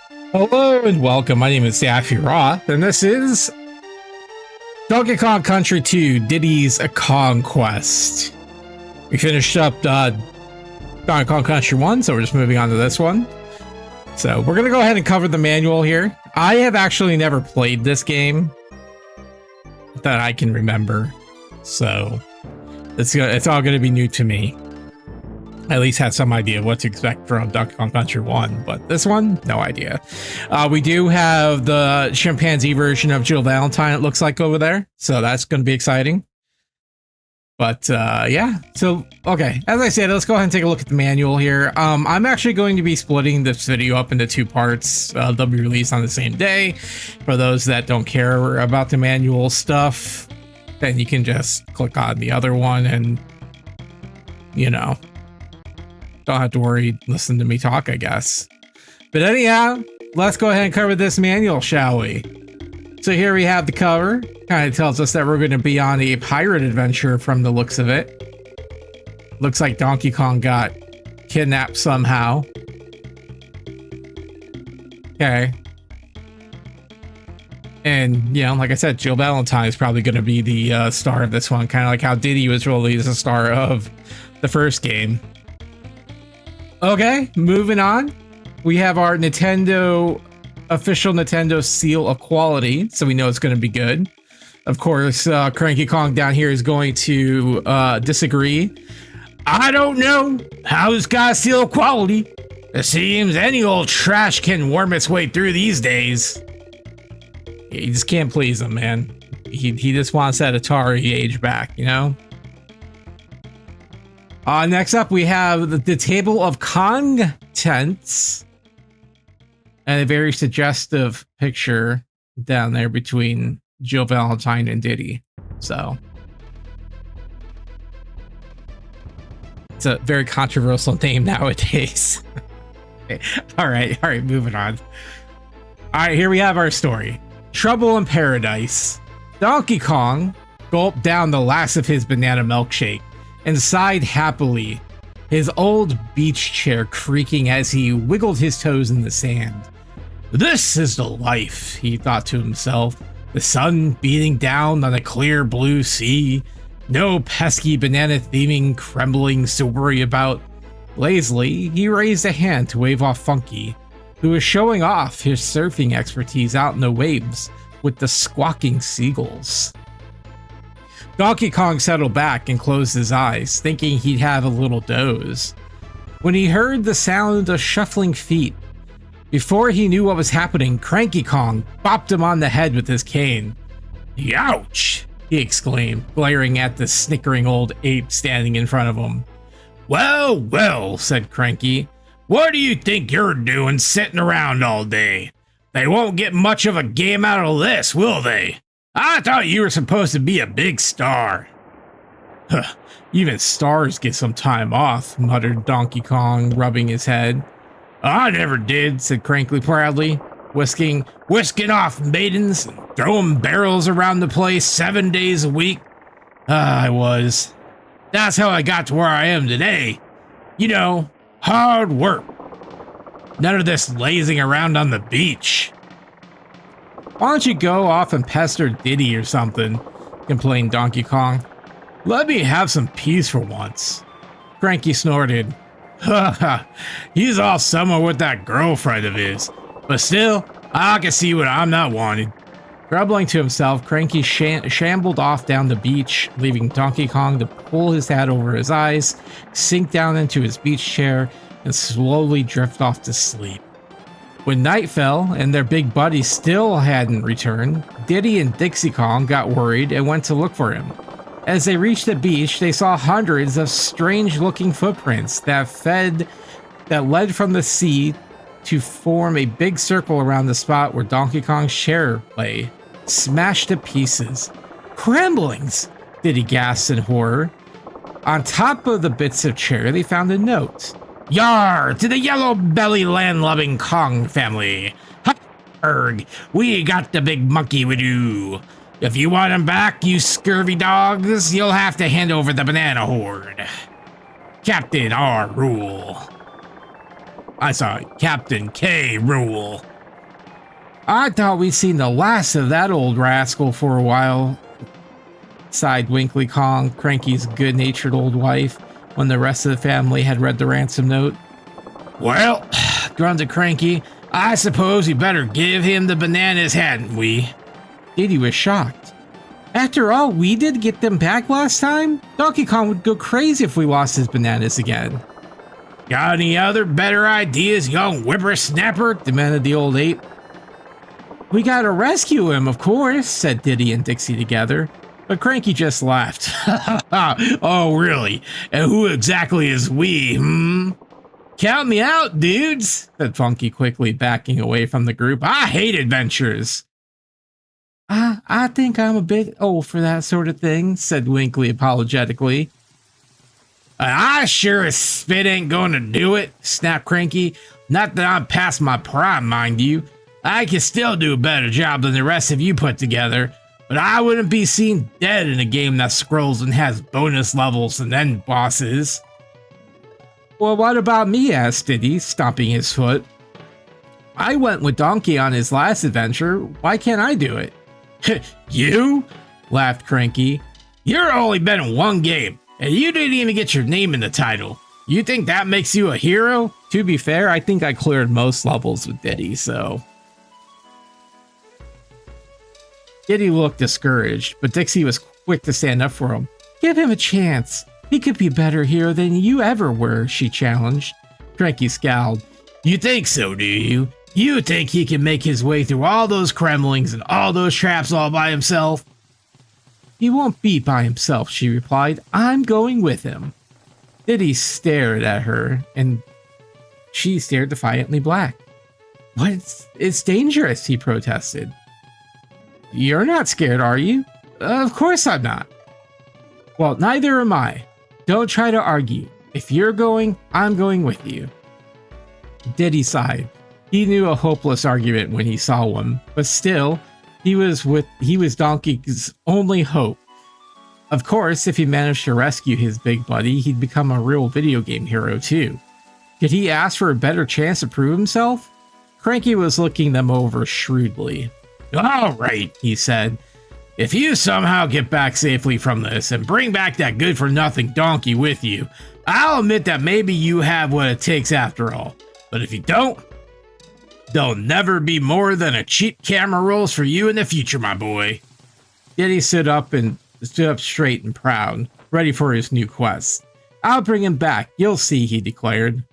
Hello and welcome. My name is Daffy Roth, and this is Donkey Kong Country 2 Diddy's Conquest. We finished up Donkey Kong Country 1, so we're just moving on to this one. So we're going to go ahead and cover the manual here. I have actually never played this game that I can remember, so it's all going to be new to me. I at least had some idea of what to expect from Donkey Kong Country 1, but this one, no idea. We do have the chimpanzee version of Jill Valentine, it looks like, over there, so that's going to be exciting. But yeah, so okay, as I said, let's go ahead and take a look at the manual here. I'm actually going to be splitting this video up into two parts. They'll be released on the same day. For those that don't care about the manual stuff, then you can just click on the other one and, you know, don't have to worry, listen to me talk, I guess. But anyhow, let's go ahead and cover this manual, shall we? So here we have the cover. Kind of tells us that we're going to be on a pirate adventure from the looks of it. Looks like Donkey Kong got kidnapped somehow. Okay. And, you know, like I said, Jill Valentine is probably going to be the star of this one. Kind of like how Diddy was really the star of the first game. Okay, moving on. We have our official Nintendo seal of quality, so we know it's going to be good. Of course, Cranky Kong down here is going to disagree. I don't know how it's got a seal of quality. It seems any old trash can worm its way through these days. You just can't please him, man. He just wants that Atari age back, you know? Next up, we have the table of contents and a very suggestive picture down there between Jill Valentine and Diddy. So it's a very controversial name nowadays. Okay. All right, moving on. All right, here we have our story. Trouble in Paradise. Donkey Kong gulped down the last of his banana milkshake and sighed happily, his old beach chair creaking as he wiggled his toes in the sand. This is the life, he thought to himself. The sun beating down on a clear blue sea. No pesky banana theming crembling to worry about. Lazily, he raised a hand to wave off Funky, who was showing off his surfing expertise out in the waves with the squawking seagulls. Donkey Kong settled back and closed his eyes, thinking he'd have a little doze, when he heard the sound of shuffling feet. Before he knew what was happening, Cranky Kong bopped him on the head with his cane. "Ouch!" he exclaimed, glaring at the snickering old ape standing in front of him. "Well, well," said Cranky. "What do you think you're doing sitting around all day? They won't get much of a game out of this, will they? I thought you were supposed to be a big star." "Huh, even stars get some time off," muttered Donkey Kong, rubbing his head. "I never did," said Cranky proudly, whisking off maidens and throwing barrels around the place 7 days a week. I was. That's how I got to where I am today. You know, hard work. None of this lazing around on the beach." "Why don't you go off and pester Diddy or something?" complained Donkey Kong. "Let me have some peace for once." Cranky snorted. "Ha ha, he's all summer with that girlfriend of his, but still, I can see what I'm not wanted." Grumbling to himself, Cranky shambled off down the beach, leaving Donkey Kong to pull his hat over his eyes, sink down into his beach chair, and slowly drift off to sleep. When night fell and their big buddy still hadn't returned, Diddy and Dixie Kong got worried and went to look for him. As they reached the beach, they saw hundreds of strange-looking footprints that led from the sea to form a big circle around the spot where Donkey Kong's chair lay, smashed to pieces. "Crumblings!" Diddy gasped in horror. On top of the bits of chair, they found a note. "Yar to the yellow belly land-loving Kong family. Harg, we got the big monkey with you. If you want him back, you scurvy dogs, you'll have to hand over the banana horde. Captain R. Rool." I saw Captain K. Rool. I thought we'd seen the last of that old rascal for a while, sighed Winkley Kong, Cranky's good-natured old wife, when the rest of the family had read the ransom note. Well, grunted Cranky, I suppose we better give him the bananas, hadn't we? Diddy was shocked. After all, we did get them back last time? Donkey Kong would go crazy if we lost his bananas again. Got any other better ideas, young whippersnapper? Demanded the old ape. We gotta rescue him, of course, said Diddy and Dixie together. But Cranky just laughed. Oh, really? And who exactly is we, Count me out, dudes, said Funky quickly, backing away from the group. I hate adventures. I think I'm a bit old for that sort of thing, said Winkley apologetically. I sure as spit ain't gonna do it, snapped Cranky. Not that I'm past my prime, mind you. I can still do a better job than the rest of you put together, but I wouldn't be seen dead in a game that scrolls and has bonus levels and end bosses. Well, what about me, asked Diddy, stomping his foot. I went with Donkey on his last adventure. Why can't I do it? You? Laughed Cranky. You're only been in one game, and you didn't even get your name in the title. You think that makes you a hero? To be fair, I think I cleared most levels with Diddy, so... Diddy looked discouraged, but Dixie was quick to stand up for him. Give him a chance. He could be a better hero than you ever were, she challenged. Cranky scowled. You think so, do you? You think he can make his way through all those kremlings and all those traps all by himself? He won't be by himself, she replied. I'm going with him. Diddy stared at her, and she stared defiantly back. What? It's dangerous, he protested. You're not scared, are you? Of course I'm not. Well, neither am I. Don't try to argue. If you're going, I'm going with you. Diddy sighed. He knew a hopeless argument when he saw one, but still, he was Donkey's only hope. Of course, if he managed to rescue his big buddy, he'd become a real video game hero too. Could he ask for a better chance to prove himself? Cranky was looking them over shrewdly. All right, he said. If you somehow get back safely from this and bring back that good-for-nothing donkey with you, I'll admit that maybe you have what it takes after all. But if you don't, there'll never be more than a cheap camera rolls for you in the future, my boy. Diddy stood up straight and proud, ready for his new quest. I'll bring him back, you'll see, he declared.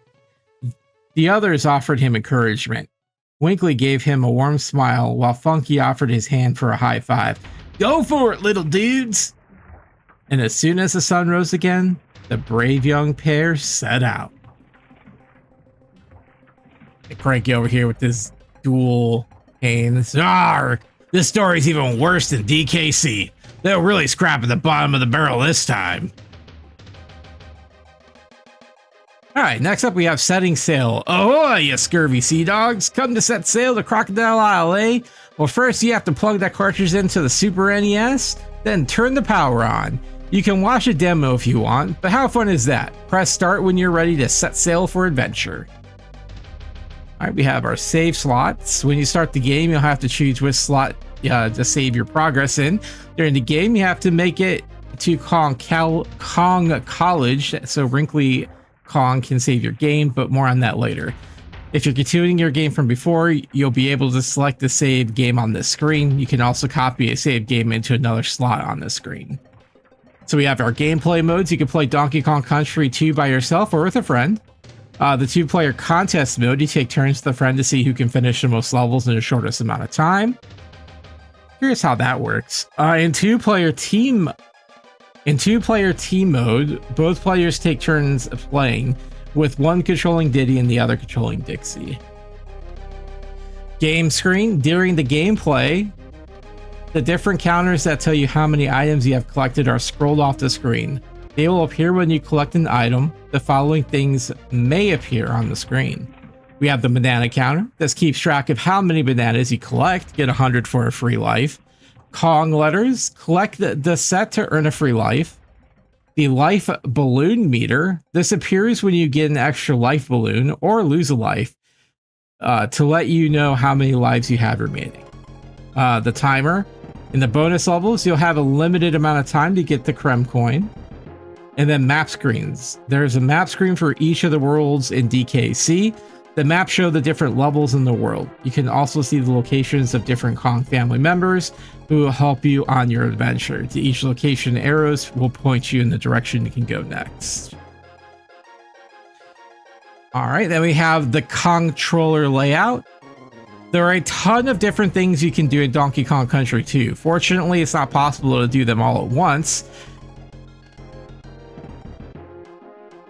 The others offered him encouragement. Winkley gave him a warm smile, while Funky offered his hand for a high five. Go for it, little dudes! And as soon as the sun rose again, the brave young pair set out. Cranky over here with this dual pains. Arr! This story's even worse than DKC. They'll really scrap at the bottom of the barrel this time. Alright, next up we have setting sail. Ahoy, you scurvy sea dogs! Come to set sail to Crocodile Isle, eh? Well, first you have to plug that cartridge into the Super NES, then turn the power on. You can watch a demo if you want, but how fun is that? Press start when you're ready to set sail for adventure. Alright, we have our save slots. When you start the game, you'll have to choose which slot to save your progress in. During the game, you have to make it to Kong College, so Wrinkly Kong can save your game, but more on that later. If you're continuing your game from before, you'll be able to select the save game on this screen. You can also copy a save game into another slot on the screen. So we have our gameplay modes. You can play Donkey Kong Country 2 by yourself or with a friend. The two-player contest mode, you take turns with a friend to see who can finish the most levels in the shortest amount of time. Here's how that works. In two-player team mode, both players take turns playing, with one controlling Diddy and the other controlling Dixie. Game screen. During the gameplay, the different counters that tell you how many items you have collected are scrolled off the screen. They will appear when you collect an item. The following things may appear on the screen. We have the banana counter. This keeps track of how many bananas you collect. Get 100 for a free life. Kong letters. Collect the set to earn a free life. The life balloon meter. This appears when you get an extra life balloon or lose a life. to let you know how many lives you have remaining. The timer. In the bonus levels, you'll have a limited amount of time to get the Creme coin. And then map screens. There's a map screen for each of the worlds in DKC. The maps show the different levels in the world. You can also see the locations of different Kong family members who will help you on your adventure. To each location, arrows will point you in the direction you can go next. All right, then we have the controller layout. There are a ton of different things you can do in Donkey Kong Country 2. Fortunately, it's not possible to do them all at once.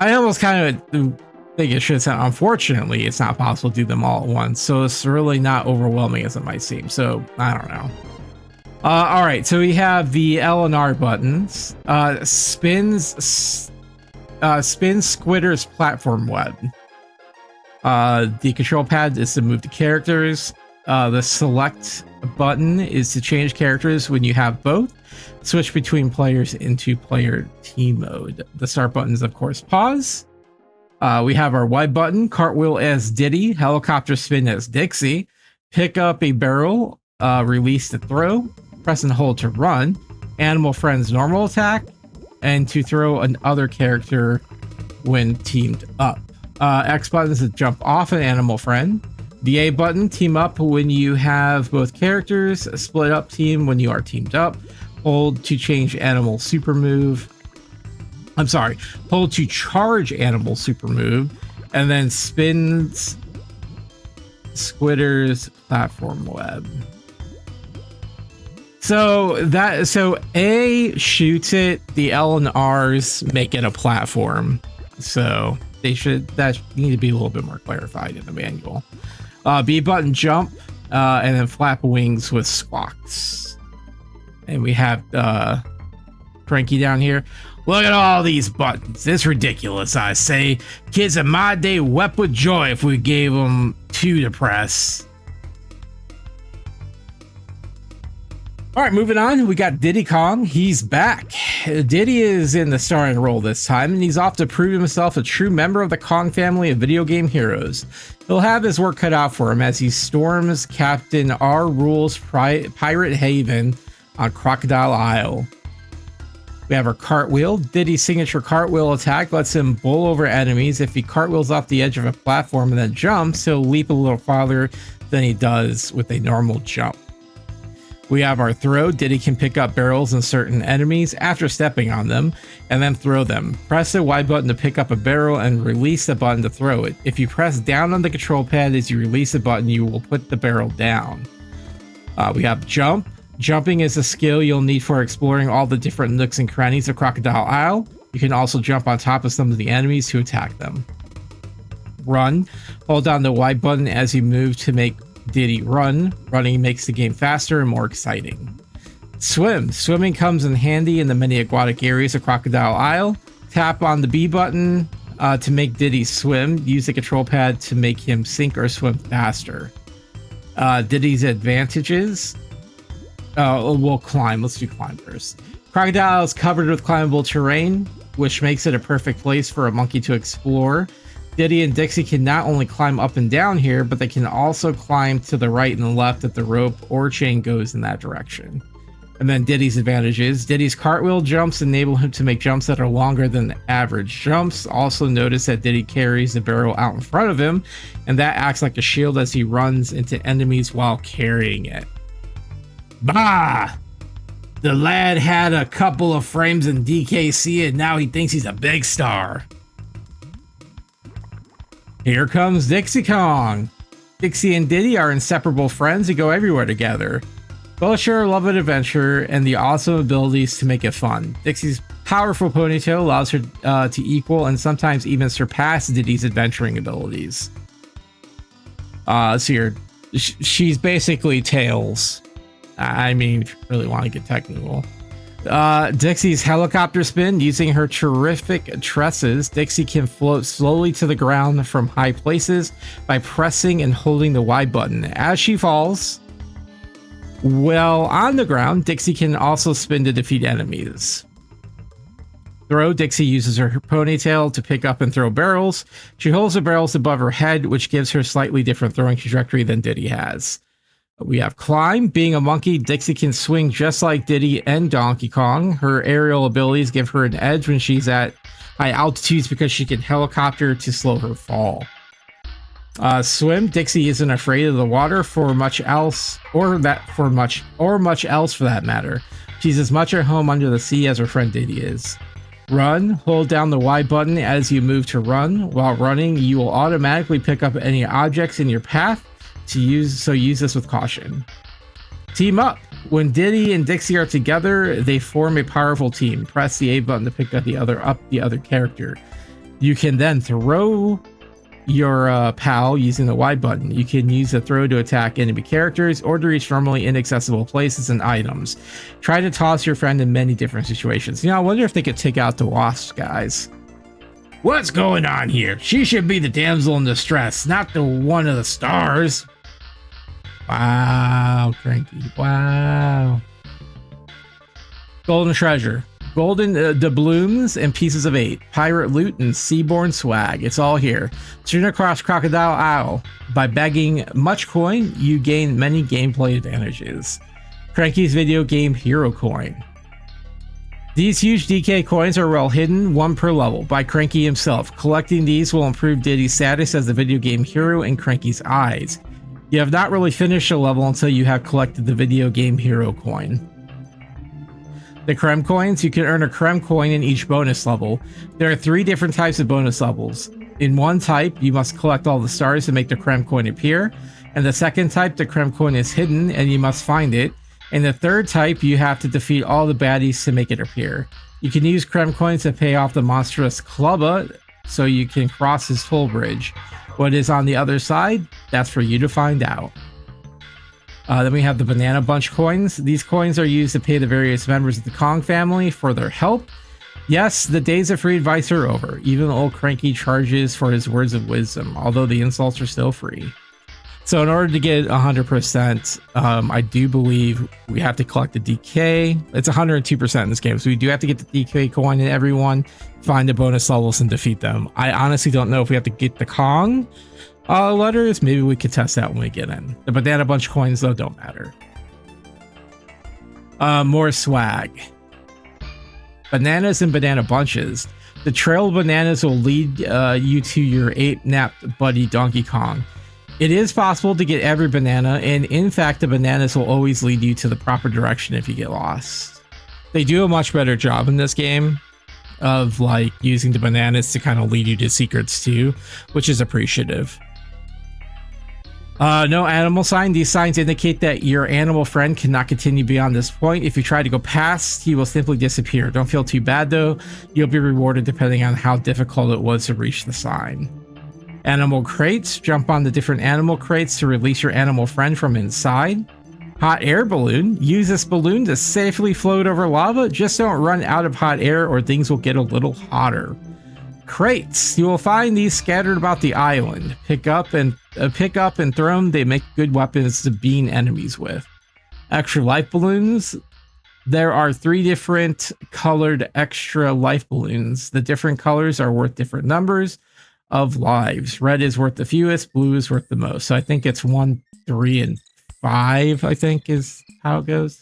I almost kind of think it should sound, unfortunately, it's not possible to do them all at once. So it's really not overwhelming as it might seem. So I don't know. All right, so we have the L and R buttons. Spin Squidder's platform web. The control pad is to move the characters. The select button is to change characters when you have both. Switch between players into player team mode. The start button is, of course, pause. We have our Y button, cartwheel as Diddy, helicopter spin as Dixie, pick up a barrel, release to throw, press and hold to run, animal friend's normal attack, and to throw another character when teamed up. X button is to jump off an animal friend. The A button, team up when you have both characters, split up team when you are teamed up. Hold to change animal super move. I'm sorry, hold to charge animal super move, and then spins Squidder's platform web. So A shoots it, the L and R's make it a platform. So that need to be a little bit more clarified in the manual. B button jump, and then flap wings with squawks. And we have Cranky down here. Look at all these buttons. It's ridiculous, I say. Kids in my day wept with joy if we gave them 2 to press. All right, moving on. We got Diddy Kong. He's back. Diddy is in the starring role this time, and he's off to prove himself a true member of the Kong family of video game heroes. He'll have his work cut out for him as he storms Captain R. Rool's pirate haven on Crocodile Isle. We have our cartwheel. Diddy's signature cartwheel attack lets him bowl over enemies. If he cartwheels off the edge of a platform and then jumps, he'll leap a little farther than he does with a normal jump. We have our throw. Diddy can pick up barrels and certain enemies after stepping on them and then throw them. Press the Y button to pick up a barrel and release the button to throw it. If you press down on the control pad as you release the button, you will put the barrel down. We have jump. Jumping is a skill you'll need for exploring all the different nooks and crannies of Crocodile Isle. You can also jump on top of some of the enemies to attack them. Run. Hold down the Y button as you move to make Diddy run. Running makes the game faster and more exciting. Swim. Swimming comes in handy in the many aquatic areas of Crocodile Isle. Tap on the B button to make Diddy swim. Use the control pad to make him sink or swim faster. Diddy's advantages. We'll climb. Let's do climb first. Crocodile is covered with climbable terrain, which makes it a perfect place for a monkey to explore. Diddy and Dixie can not only climb up and down here, but they can also climb to the right and left if the rope or chain goes in that direction. And then Diddy's advantages. Diddy's cartwheel jumps enable him to make jumps that are longer than average jumps. Also notice that Diddy carries the barrel out in front of him, and that acts like a shield as he runs into enemies while carrying it. Bah! The lad had a couple of frames in DKC and now he thinks he's a big star. Here comes Dixie Kong. Dixie and Diddy are inseparable friends who go everywhere together. Both share a love of adventure and the awesome abilities to make it fun. Dixie's powerful ponytail allows her to equal and sometimes even surpass Diddy's adventuring abilities. So she's basically Tails. I mean, if you really want to get technical. Dixie's helicopter spin. Using her terrific tresses, Dixie can float slowly to the ground from high places by pressing and holding the Y button. As she falls, well, on the ground, Dixie can also spin to defeat enemies. Throw, Dixie uses her ponytail to pick up and throw barrels. She holds the barrels above her head, which gives her a slightly different throwing trajectory than Diddy has. We have climb. Being a monkey, Dixie can swing just like Diddy and Donkey Kong. Her aerial abilities give her an edge when she's at high altitudes because she can helicopter to slow her fall. Swim. Dixie isn't afraid of the water for much else, or much else for that matter. She's as much at home under the sea as her friend Diddy is. Run. Hold down the Y button as you move to run. While running, you will automatically pick up any objects in your path. So use this with caution. Team up. When Diddy and Dixie are together, they form a powerful team. Press the A button to pick up the other character. You can then throw your pal using the Y button. You can use the throw to attack enemy characters or to reach normally inaccessible places and items. Try to toss your friend in many different situations. You know, I wonder if they could take out the wasp guys. What's going on here? She should be the damsel in distress, not the one of the stars. Wow, Cranky. Wow. Golden treasure. Golden doubloons and pieces of 8. Pirate loot and seaborne swag. It's all here. Turn across Crocodile Isle. By bagging much coin, you gain many gameplay advantages. Cranky's video game hero coin. These huge DK coins are well hidden, 1 per level, by Cranky himself. Collecting these will improve Diddy's status as the video game hero in Cranky's eyes. You have not really finished a level until you have collected the video game hero coin. The Creme coins. You can earn a Creme coin in each bonus level. There are 3 different types of bonus levels. In one type, you must collect all the stars to make the Creme coin appear. And the second type, the Creme coin is hidden and you must find it. In the third type, you have to defeat all the baddies to make it appear. You can use Creme coins to pay off the monstrous Clubba so you can cross his toll bridge. What is on the other side? That's for you to find out. Then we have the Banana Bunch coins. These coins are used to pay the various members of the Kong family for their help. Yes, the days of free advice are over. Even old Cranky charges for his words of wisdom, although the insults are still free. So in order to get 100%, I do believe we have to collect the DK. It's 102% in this game, so we do have to get the DK coin in everyone, find the bonus levels, and defeat them. I honestly don't know if we have to get the Kong letters. Maybe we could test that when we get in. The Banana Bunch coins, though, don't matter. More swag. Bananas and banana bunches. The trail of bananas will lead you to your ape-napped buddy Donkey Kong. It is possible to get every banana, and in fact, the bananas will always lead you to the proper direction if you get lost. They do a much better job in this game of like using the bananas to kind of lead you to secrets too, which is appreciative. No animal sign. These signs indicate that your animal friend cannot continue beyond this point. If you try to go past, he will simply disappear. Don't feel too bad though. You'll be rewarded depending on how difficult it was to reach the sign. Animal crates. Jump on the different animal crates to release your animal friend from inside. Hot air balloon. Use this balloon to safely float over lava. Just don't run out of hot air or things will get a little hotter. Crates. You will find these scattered about the island. Pick up and throw them. They make good weapons to bean enemies with. Extra life balloons. There are 3 different colored extra life balloons. The different colors are worth different numbers of lives. Red is worth the fewest, blue is worth the most. So I think it's 1, 3, and 5, I think is how it goes.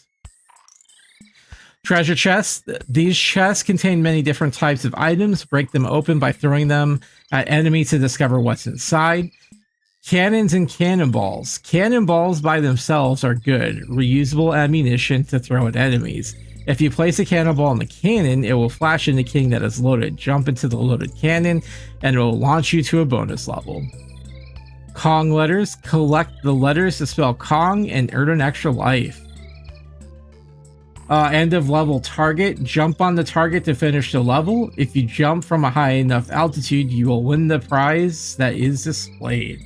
Treasure chests. These chests contain many different types of items. Break them open by throwing them at enemies to discover what's inside. Cannons and cannonballs. Cannonballs by themselves are good, reusable ammunition to throw at enemies. If you place a cannonball in the cannon, it will flash indicating that it's loaded. Jump into the loaded cannon, and it will launch you to a bonus level. Kong letters. Collect the letters to spell Kong and earn an extra life. End of level target. Jump on the target to finish the level. If you jump from a high enough altitude, you will win the prize that is displayed.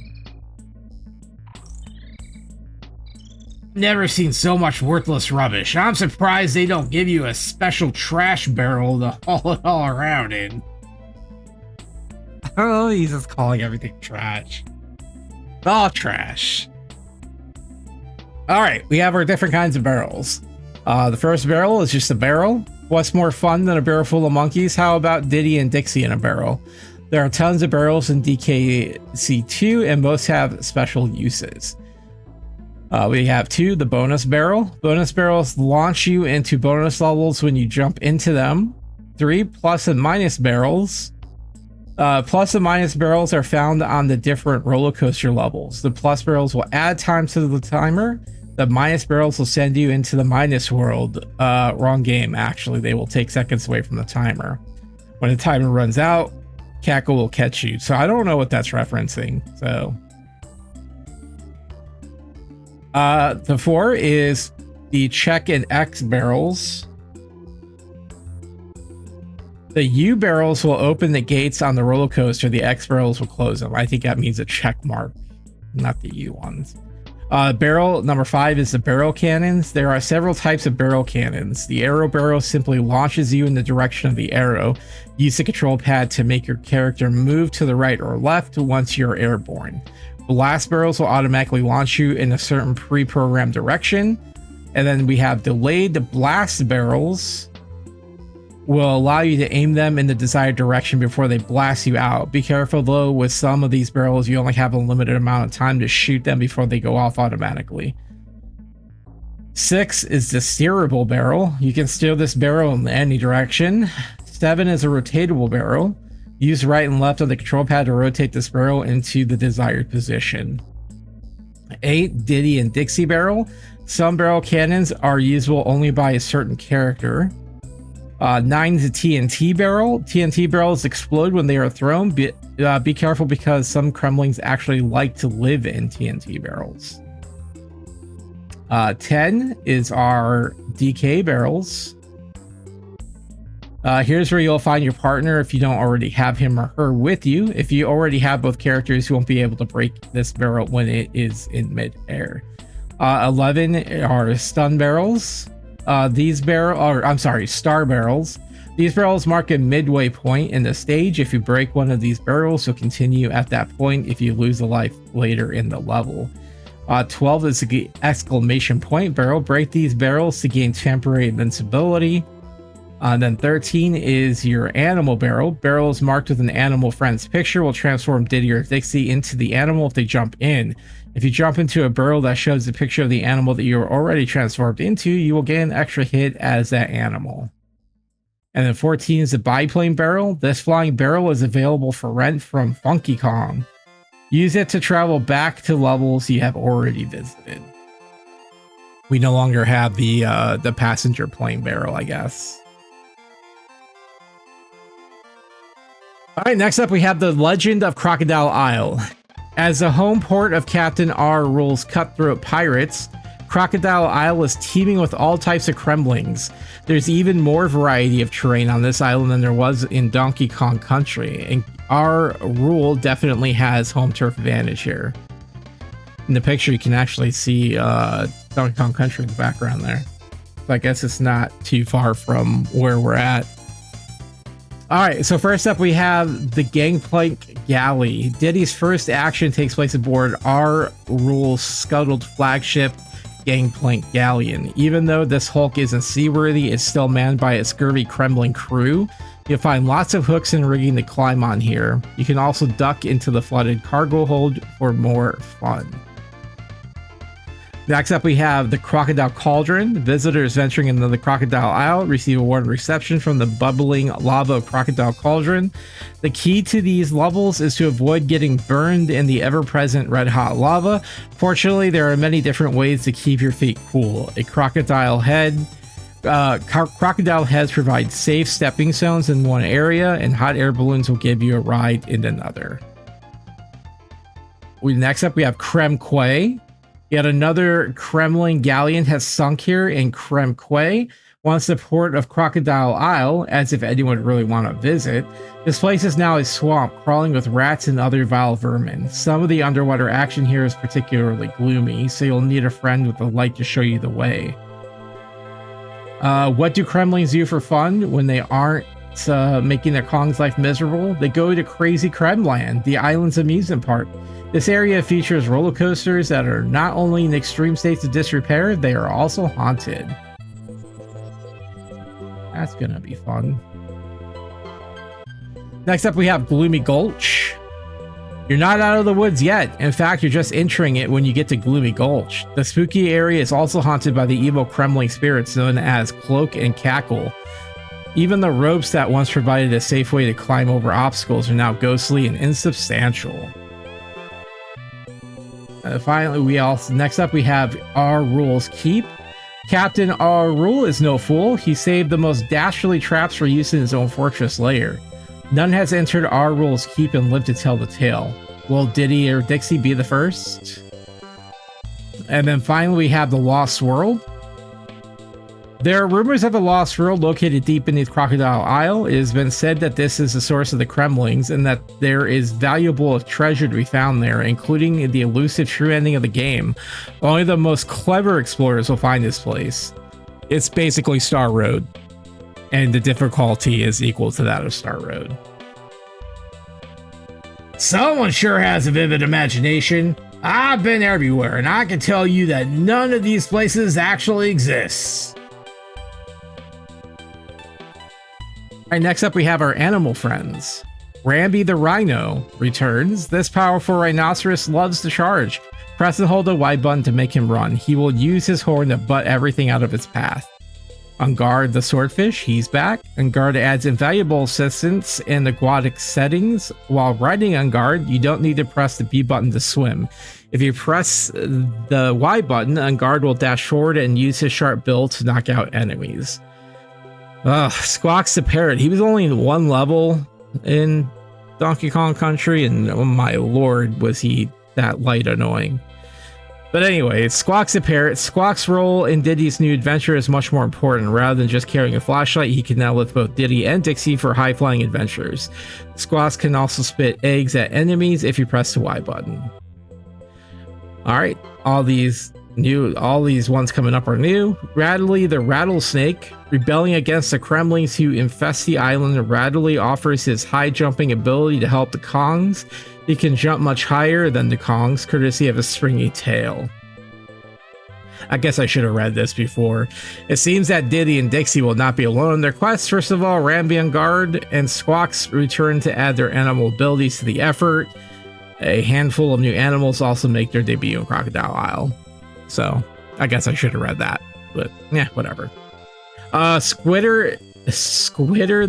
Never seen so much worthless rubbish. I'm surprised they don't give you a special trash barrel to haul it all around in. Oh, he's just calling everything trash. All trash. Alright, we have our different kinds of barrels. The first barrel is just a barrel. What's more fun than a barrel full of monkeys? How about Diddy and Dixie in a barrel? There are tons of barrels in DKC2 and most have special uses. We have 2, the bonus barrel. Bonus barrels launch you into bonus levels when you jump into them. 3, plus and minus barrels. Plus and minus barrels are found on the different roller coaster levels. The plus barrels will add time to the timer. The minus barrels will send you into the minus world. Wrong game, actually. They will take seconds away from the timer. When the timer runs out, Cackle will catch you. So I don't know what that's referencing. So the 4 is the check and X barrels. The U barrels will open the gates on the roller coaster. The X barrels will close them. I think that means a check mark, not the U ones. Barrel number 5 is the barrel cannons. There are several types of barrel cannons. The arrow barrel simply launches you in the direction of the arrow. Use the control pad to make your character move to the right or left once you're airborne. Blast barrels will automatically launch you in a certain pre-programmed direction. And then we have delayed blast barrels. Will allow you to aim them in the desired direction before they blast you out. Be careful though, with some of these barrels, you only have a limited amount of time to shoot them before they go off automatically. 6 is the steerable barrel. You can steer this barrel in any direction. 7 is a rotatable barrel. Use right and left on the control pad to rotate this barrel into the desired position. 8, Diddy and Dixie barrel. Some barrel cannons are usable only by a certain character. 9 is a TNT barrel. TNT barrels explode when they are thrown. Be careful because some Kremlings actually like to live in TNT barrels. 10 is our DK barrels. Here's where you'll find your partner if you don't already have him or her with you. If you already have both characters, you won't be able to break this barrel when it is in mid-air. 11 are stun barrels. Star barrels. These barrels mark a midway point in the stage. If you break one of these barrels, you'll continue at that point if you lose a life later in the level. 12 is the exclamation point barrel. Break these barrels to gain temporary invincibility. Then 13 is your animal barrel. Barrels marked with an animal friend's picture will transform Diddy or Dixie into the animal if they jump in. If you jump into a barrel that shows a picture of the animal that you're already transformed into, you will get an extra hit as that animal. And then 14 is the biplane barrel. This flying barrel is available for rent from Funky Kong. Use it to travel back to levels you have already visited. We no longer have the passenger plane barrel, I guess. All right, next up we have the Legend of Crocodile Isle. As the home port of Captain R. Rool's cutthroat pirates, Crocodile Isle is teeming with all types of Kremlings. There's even more variety of terrain on this island than there was in Donkey Kong Country, and R. Rool definitely has home turf advantage here. In the picture, you can actually see Donkey Kong Country in the background there. So I guess it's not too far from where we're at. Alright, so first up we have the Gangplank Galley. Diddy's first action takes place aboard R. Rool's scuttled flagship Gangplank Galleon. Even though this hulk isn't seaworthy, it's still manned by a scurvy Kremlin crew. You'll find lots of hooks and rigging to climb on here. You can also duck into the flooded cargo hold for more fun. Next up, we have the Crocodile Cauldron. Visitors venturing into the Crocodile Isle receive a warm reception from the bubbling lava of Crocodile Cauldron. The key to these levels is to avoid getting burned in the ever-present red-hot lava. Fortunately, there are many different ways to keep your feet cool. A crocodile head. Crocodile heads provide safe stepping stones in one area, and hot air balloons will give you a ride in another. Next up, we have Creme Quay. Yet another Kremlin galleon has sunk here in Creme Quay, once the port of Crocodile Isle, as if anyone would really want to visit. This place is now a swamp, crawling with rats and other vile vermin. Some of the underwater action here is particularly gloomy, so you'll need a friend with a light to show you the way. What do Kremlings do for fun when they aren't making their Kong's life miserable? They go to Crazy Kremland, the island's amusement park. This area features roller coasters that are not only in extreme states of disrepair, they are also haunted. That's gonna be fun. Next up, we have Gloomy Gulch. You're not out of the woods yet. In fact, you're just entering it when you get to Gloomy Gulch. The spooky area is also haunted by the evil Kremling spirits known as Cloak and Cackle. Even the ropes that once provided a safe way to climb over obstacles are now ghostly and insubstantial. Finally, next up we have our Rool's Keep. Captain Rool is no fool. He saved the most dastardly traps for use in his own fortress lair. None has entered Rool's Keep and lived to tell the tale. Will Diddy or Dixie be the first? And then finally we have the Lost World. There are rumors of a lost world located deep beneath Crocodile Isle. It has been said that this is the source of the Kremlings and that there is valuable treasure to be found there, including the elusive true ending of the game. Only the most clever explorers will find this place. It's basically Star Road, and the difficulty is equal to that of Star Road. Someone sure has a vivid imagination. I've been everywhere, and I can tell you that none of these places actually exists. Alright, next up we have our animal friends. Rambi the Rhino returns. This powerful rhinoceros loves to charge. Press and hold the Y button to make him run. He will use his horn to butt everything out of its path. Ungard the swordfish, he's back. Ungard adds invaluable assistance in aquatic settings. While riding Ungard, you don't need to press the B button to swim. If you press the Y button, Ungard will dash forward and use his sharp bill to knock out enemies. Squawks the parrot. He was only in one level in Donkey Kong Country, and oh my lord, was he that light annoying. But anyway, Squawks the parrot. Squawk's role in Diddy's new adventure is much more important. Rather than just carrying a flashlight, he can now lift both Diddy and Dixie for high-flying adventures. Squawks can also spit eggs at enemies if you press the Y button. Alright, all these ones coming up are new. Rattly the rattlesnake. Rebelling against the Kremlings who infest the island, Rattly offers his high jumping ability to help the Kongs. He can jump much higher than the Kongs, courtesy of a springy tail. I guess I should have read this before. It seems that Diddy and Dixie will not be alone in their quest. First of all, Rambi on guard and Squawks return to add their animal abilities to the effort. A handful of new animals also make their debut in Crocodile Isle. So, I guess I should have read that, but yeah, whatever. Squitter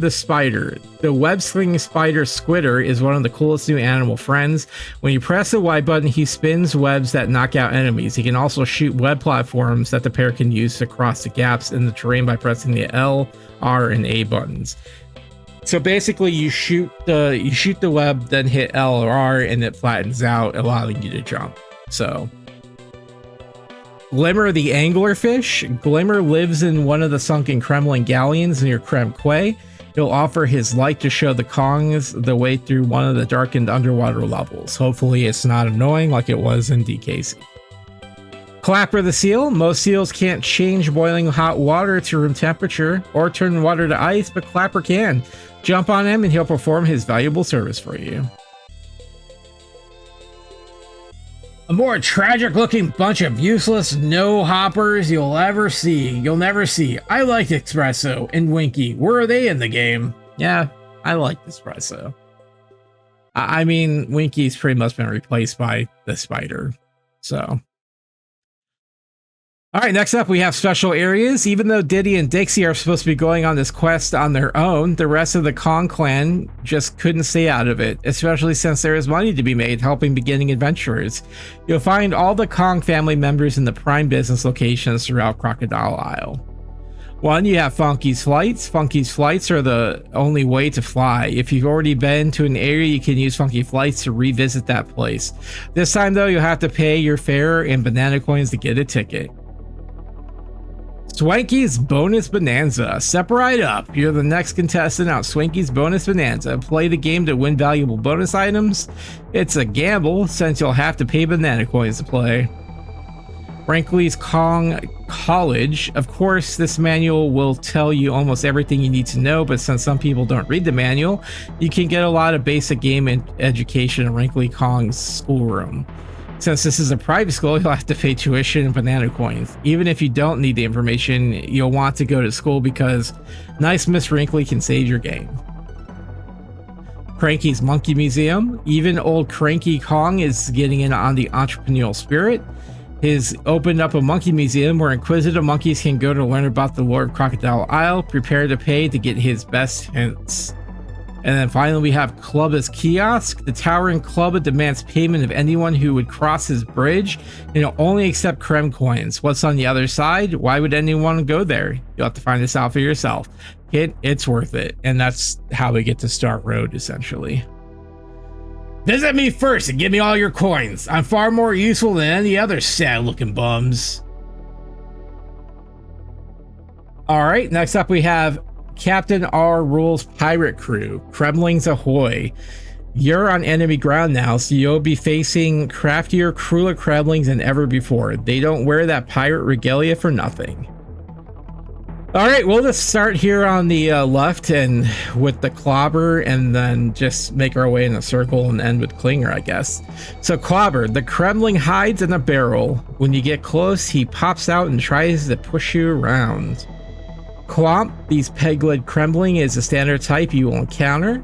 the spider. The web-slinging spider Squitter is one of the coolest new animal friends. When you press the Y button, he spins webs that knock out enemies. He can also shoot web platforms that the pair can use to cross the gaps in the terrain by pressing the L, R, and A buttons. So basically, you shoot the web, then hit L or R, and it flattens out, allowing you to jump. So. Glimmer the anglerfish. Glimmer lives in one of the sunken Kremlin galleons near Krem Quay. He'll offer his light to show the Kongs the way through one of the darkened underwater levels. Hopefully it's not annoying like it was in DKC. Clapper the seal. Most seals can't change boiling hot water to room temperature or turn water to ice, but Clapper can. Jump on him and he'll perform his valuable service for you. A more tragic-looking bunch of useless no-hoppers you'll never see. I liked Espresso and Winky. Where are they in the game? Yeah, I liked Espresso. I mean, Winky's pretty much been replaced by the spider. So. Alright, next up we have special areas. Even though Diddy and Dixie are supposed to be going on this quest on their own, the rest of the Kong clan just couldn't stay out of it, especially since there is money to be made helping beginning adventurers. You'll find all the Kong family members in the prime business locations throughout Crocodile Isle. One, you have Funky's Flights. Funky's Flights are the only way to fly. If you've already been to an area, you can use Funky Flights to revisit that place. This time though, you'll have to pay your fare and banana coins to get a ticket. Swanky's Bonus Bonanza. Step right up. You're the next contestant on Swanky's Bonus Bonanza. Play the game to win valuable bonus items. It's a gamble since you'll have to pay banana coins to play. Brinkley's Kong College. Of course, this manual will tell you almost everything you need to know, but since some people don't read the manual, you can get a lot of basic game education in Brinkley Kong's schoolroom. Since this is a private school, you'll have to pay tuition and banana coins. Even if you don't need the information, you'll want to go to school because nice Miss Wrinkly can save your game. Cranky's Monkey Museum. Even old Cranky Kong is getting in on the entrepreneurial spirit. He's opened up a monkey museum where inquisitive monkeys can go to learn about the lore of Crocodile Isle, prepare to pay to get his best hints. And then finally we have Clubba's Kiosk. The towering Clubba demands payment of anyone who would cross his bridge, and he'll only accept creme coins. What's on the other side? Why would anyone go there? You'll have to find this out for yourself. It's worth it. And that's how we get to Star Road, essentially. Visit me first and give me all your coins. I'm far more useful than any other sad-looking bums. Alright, next up we have Captain R. Rool's pirate crew. Kremlings ahoy. You're on enemy ground now, so you'll be facing craftier, crueler Kremlings than ever before. They don't wear that pirate regalia for nothing. Alright, we'll just start here on the left and with the Clobber, and then just make our way in a circle and end with Klinger, I guess. So Clobber, the Kremling hides in a barrel. When you get close, he pops out and tries to push you around. Clomp, these peg-led Kremling is a standard type you will encounter.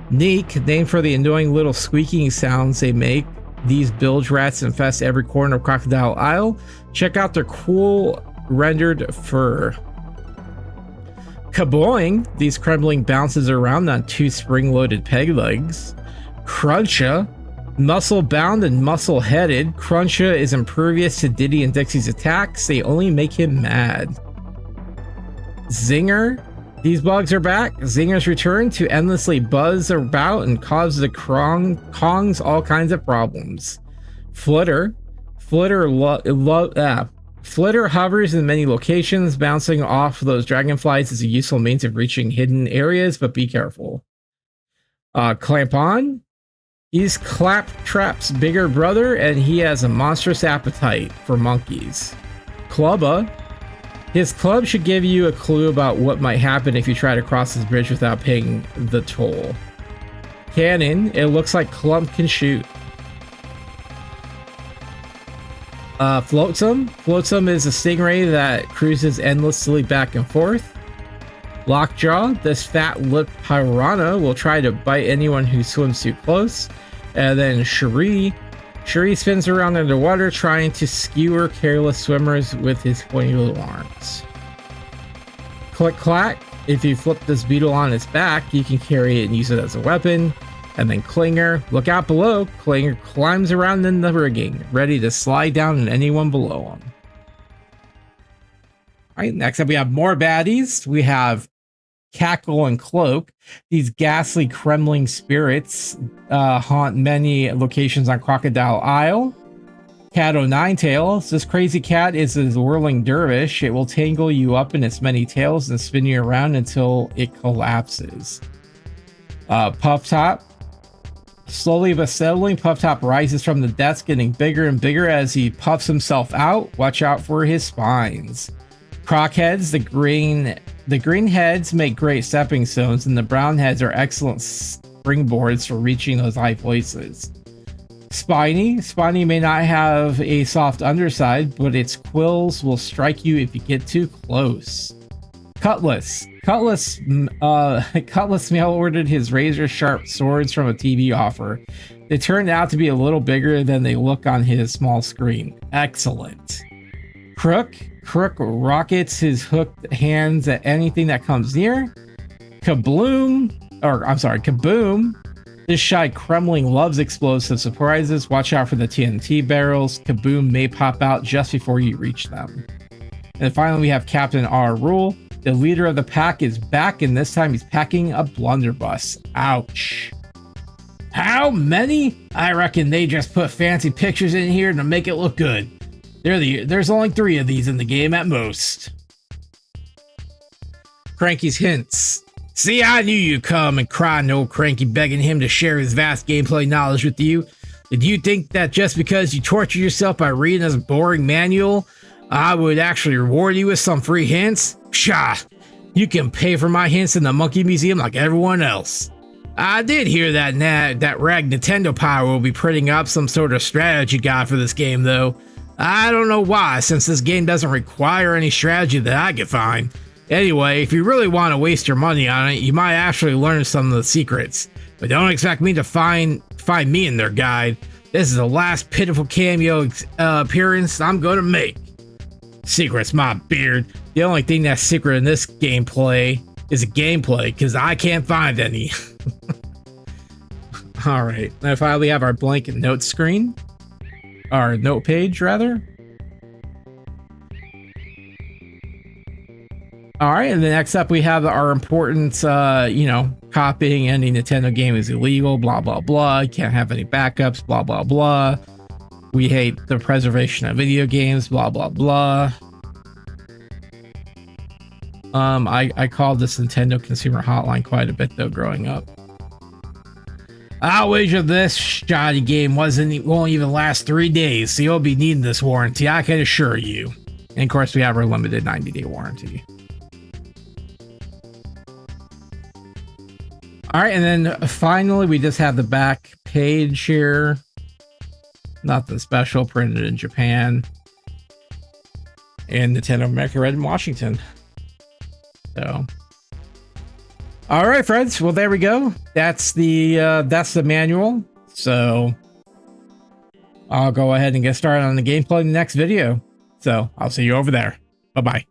Neek, named for the annoying little squeaking sounds they make. These bilge rats infest every corner of Crocodile Isle. Check out their cool rendered fur. Kaboing, these Kremling bounces around on 2 spring-loaded peg legs. Cruncha, muscle-bound and muscle-headed. Cruncha is impervious to Diddy and Dixie's attacks. They only make him mad. Zinger, these bugs are back. Zingers return to endlessly buzz about and cause the Kongs all kinds of problems. Flitter hovers in many locations. Bouncing off those dragonflies is a useful means of reaching hidden areas, but be careful. Clamp on, he's Claptrap's bigger brother, and he has a monstrous appetite for monkeys. Clubba, his club should give you a clue about what might happen if you try to cross this bridge without paying the toll. Cannon, it looks like Clump can shoot. Flotsam is a stingray that cruises endlessly back and forth. Lockjaw, this fat-lipped piranha will try to bite anyone who swims too close. And then Cherie spins around underwater trying to skewer careless swimmers with his pointy little arms. Click Clack, if you flip this beetle on its back, you can carry it and use it as a weapon. And then Klinger, look out below. Klinger climbs around in the rigging, ready to slide down on anyone below him. Alright, next up we have more baddies. We have Cackle and Cloak. These ghastly Kremling spirits haunt many locations on Crocodile Isle. Cat O' this crazy cat is a whirling dervish. It will tangle you up in its many tails and spin you around until it collapses. Puff Top. Slowly but steadily, Puff Top rises from the depths, getting bigger and bigger as he puffs himself out. Watch out for his spines. Crockheads, the green heads make great stepping stones, and the brown heads are excellent springboards for reaching those high places. Spiny may not have a soft underside, but its quills will strike you if you get too close. Cutlass mail ordered his razor sharp swords from a TV offer. They turned out to be a little bigger than they look on his small screen. Excellent. Crook rockets his hooked hands at anything that comes near. Kaboom. This shy Kremling loves explosive surprises. Watch out for the TNT barrels. Kaboom may pop out just before you reach them. And finally we have Captain R. Rool. The leader of the pack is back, and this time he's packing a blunderbuss. Ouch. How many? I reckon they just put fancy pictures in here to make it look good. There's only 3 of these in the game at most. Cranky's hints. See, I knew you'd come and cry to old Cranky, begging him to share his vast gameplay knowledge with you. Did you think that just because you torture yourself by reading this boring manual, I would actually reward you with some free hints? Pshaw! You can pay for my hints in the Monkey Museum like everyone else. I did hear that rag Nintendo Power will be printing up some sort of strategy guide for this game, though. I don't know why, since this game doesn't require any strategy that I could find. Anyway, if you really want to waste your money on it, you might actually learn some of the secrets. But don't expect me to find me in their guide. This is the last pitiful cameo appearance I'm gonna make. Secrets, my beard. The only thing that's secret in this gameplay is a gameplay, because I can't find any. Alright, now finally we have our blank note screen. Our note page, rather. Alright, and then next up we have our important, copying any Nintendo game is illegal, blah, blah, blah. You can't have any backups, blah, blah, blah. We hate the preservation of video games, blah, blah, blah. I called this Nintendo consumer hotline quite a bit, though, growing up. I'll wager this shoddy game won't even last 3 days, so you'll be needing this warranty, I can assure you. And of course, we have our limited 90-day warranty. Alright, and then finally, we just have the back page here. Nothing special, printed in Japan. And Nintendo America Red in Washington. So, all right, friends. Well, there we go. That's the manual. So, I'll go ahead and get started on the gameplay in the next video. So, I'll see you over there. Bye bye.